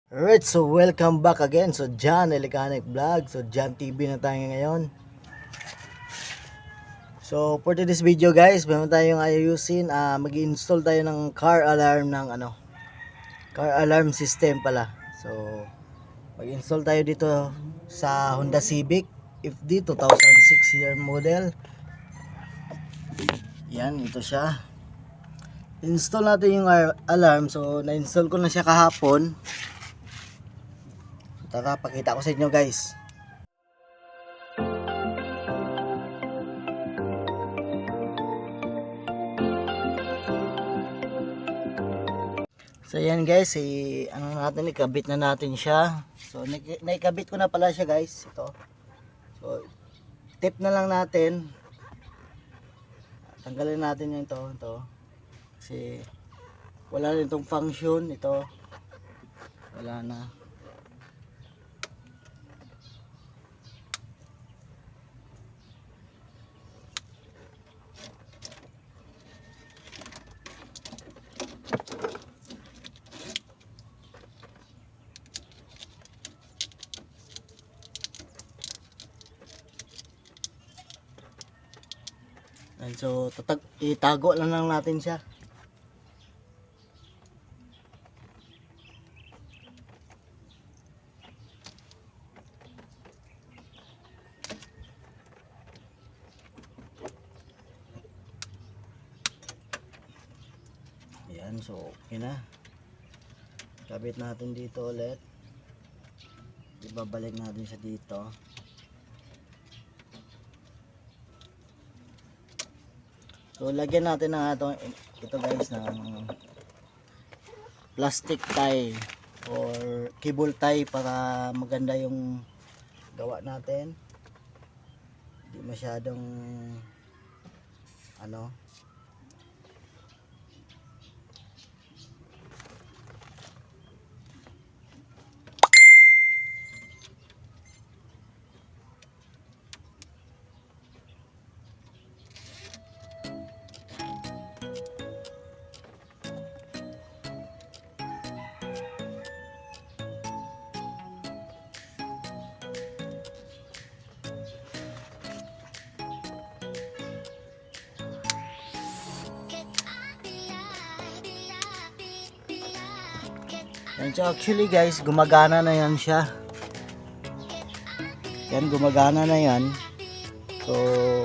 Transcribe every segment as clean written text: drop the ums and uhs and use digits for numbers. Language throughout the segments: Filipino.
Alright, so welcome back again. So John Elecanic Vlog. So John TV na tayo ngayon. So for today's video guys, meron tayong ayusin. Mag-install tayo ng car alarm ng car alarm system pala. So mag-install tayo dito sa Honda Civic FD 2006 year model. Yan, ito siya. Install natin yung alarm. So na-install ko na siya kahapon. Tara, pakita ko sa inyo guys. So yan guys, ikabit na natin siya. So naikabit ko na pala siya guys, ito. So tip na lang natin. Tanggalin natin yung ito. Kasi wala na itong function ito. Wala na. And so itago lang natin siya. Ayan, so okay na. Kabit natin dito ulit. Ibabalik natin siya dito. So lagyan natin ng ito guys ng plastic tie or cable tie para maganda yung gawa natin. Hindi masyadong yan. So actually guys, gumagana na yan siya. Yan, gumagana na yan. So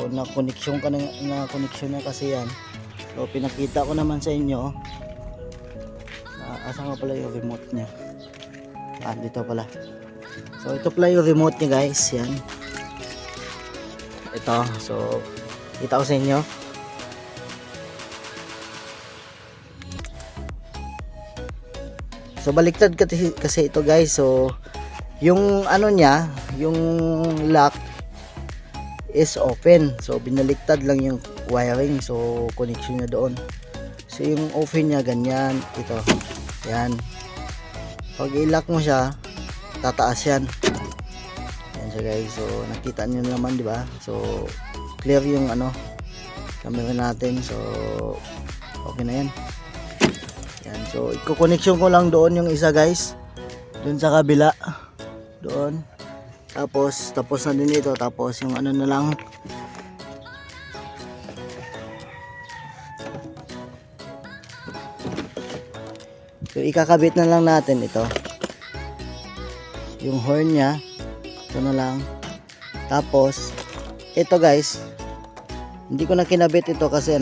na-connection na kasi yan. So pinakita ko naman sa inyo. Asan nga pala yung remote niya? Dito pala. So ito pala yung remote niya guys. Yan. Ito. So kita ko sa inyo. So baliktad kasi ito guys. So yung niya, yung lock is open. So binaliktad lang yung wiring. So connection niya doon. So yung open niya ganyan, ito. Yan. Pag i-lock mo siya, tataas yan. Yan siya guys. So nakita niyo naman, di ba? So clear yung camera natin. So okay na yan. Yan, so i-connection ko lang doon yung isa guys. Doon sa kabila. Doon. Tapos na din ito. Tapos yung na lang. So ikakabit na lang natin ito. Yung horn niya. Ito na lang. Tapos ito guys. Hindi ko na kinabit ito kasi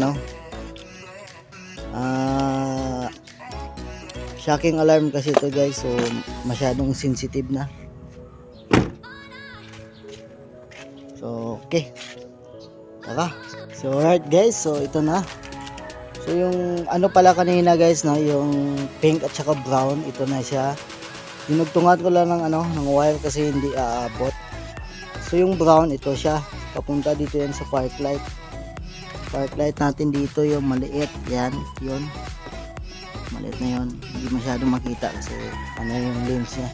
shocking alarm kasi ito guys, so masyadong sensitive na. So okay, tara. So alright guys, so ito na. So yung pala kanina guys yung pink at saka brown, ito na siya. Dinugtungan ko lang ng wire kasi hindi aabot. So yung brown, ito siya, papunta dito yan sa park light. Park light natin dito yung maliit, yan, yun. Maliit na yun, hindi masyado makita kasi yung lens niya.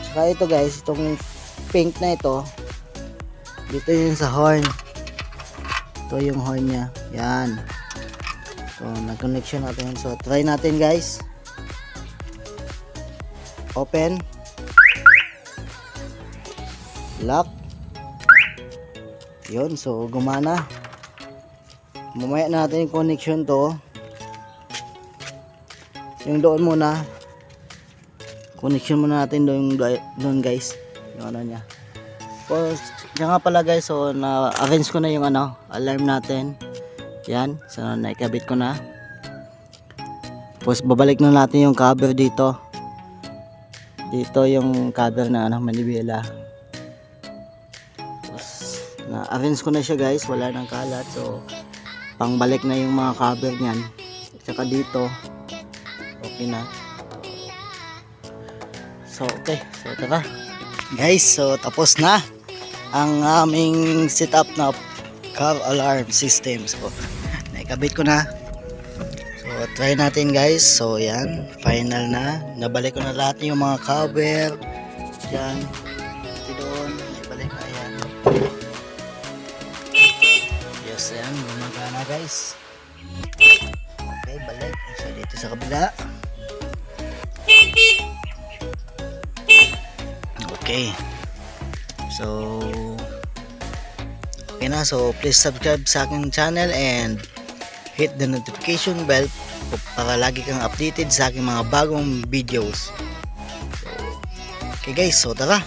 Saka ito guys, itong pink na ito, dito yun sa horn. Ito yung horn niya, yan. So nag-connection natin. So try natin guys. Open. Lock. Yun, so gumana. Mamaya natin yung connection to. Yung doon muna. Connection muna natin doon guys. Yung ano niya. So, yan nga pala guys, so na-arrange ko na yung alarm natin. Yan, so naikabit ko na. Tapos babalik na natin yung cover dito. Dito yung cover na manibela. Tapos na-arrange ko na siya guys, wala nang kalat. So pangbalik na yung mga cover niyan. At saka dito, okay na. So okay, so tara. Guys, so tapos na ang aming setup na car alarm system. So naikabit ko na. So try natin guys. So yan, final na. Nabalik ko na lahat yung mga cover. Diyan, doon, naibalik na yan. Yes, yan, gumagana guys. Okay, balik. So dito sa kabila. Okay. So okay na. So please subscribe sa aking channel and hit the notification bell para lagi kang updated sa aking mga bagong videos. So, okay guys, so tara.